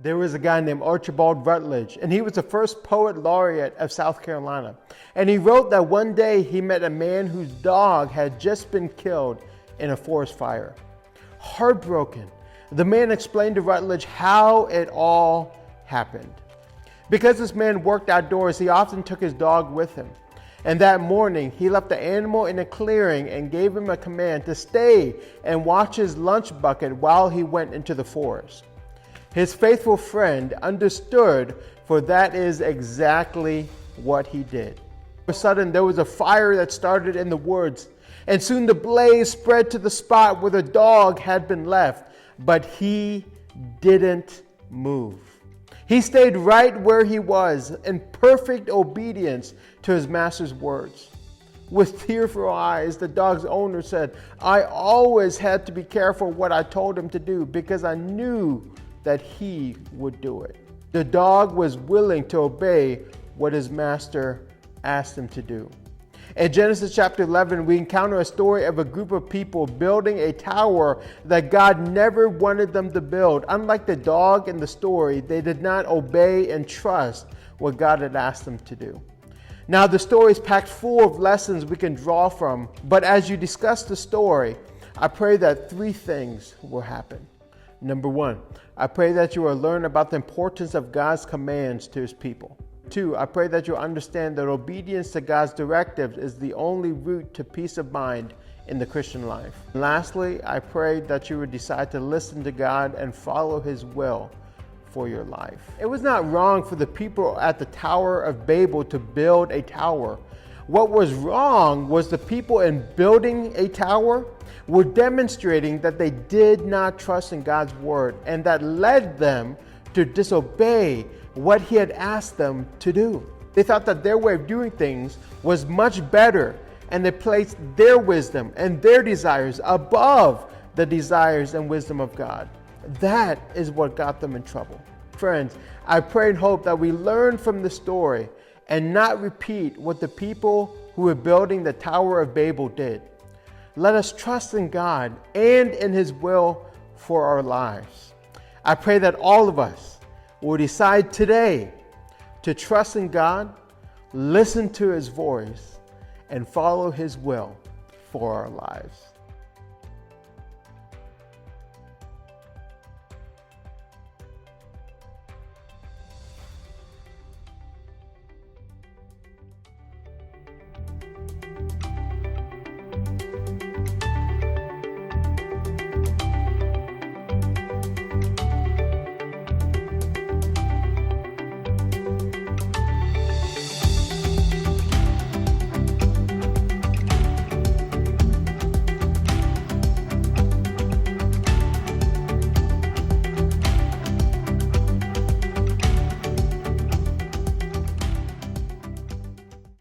There was a guy named Archibald Rutledge, and he was the first poet laureate of South Carolina. And he wrote that one day he met a man whose dog had just been killed in a forest fire. Heartbroken, the man explained to Rutledge how it all happened. Because this man worked outdoors, he often took his dog with him. And that morning, he left the animal in a clearing and gave him a command to stay and watch his lunch bucket while he went into the forest. His faithful friend understood, for that is exactly what he did. All of a sudden, there was a fire that started in the woods, and soon the blaze spread to the spot where the dog had been left, but he didn't move. He stayed right where he was in perfect obedience to his master's words. With tearful eyes, the dog's owner said, "I always had to be careful what I told him to do because I knew that he would do it." The dog was willing to obey what his master asked him to do. In Genesis chapter 11, we encounter a story of a group of people building a tower that God never wanted them to build. Unlike the dog in the story, they did not obey and trust what God had asked them to do. Now, the story is packed full of lessons we can draw from, but as you discuss the story, I pray that three things will happen. Number one, I pray that you will learn about the importance of God's commands to his people. Two, I pray that you'll understand that obedience to God's directives is the only route to peace of mind in the Christian life. And lastly, I pray that you would decide to listen to God and follow his will for your life. It was not wrong for the people at the Tower of Babel to build a tower. What was wrong was the people in building a tower were demonstrating that they did not trust in God's word, and that led them to disobey what he had asked them to do. They thought that their way of doing things was much better, and they placed their wisdom and their desires above the desires and wisdom of God. That is what got them in trouble. Friends, I pray and hope that we learn from the story and not repeat what the people who were building the Tower of Babel did. Let us trust in God and in his will for our lives. I pray that all of us will decide today to trust in God, listen to his voice, and follow his will for our lives.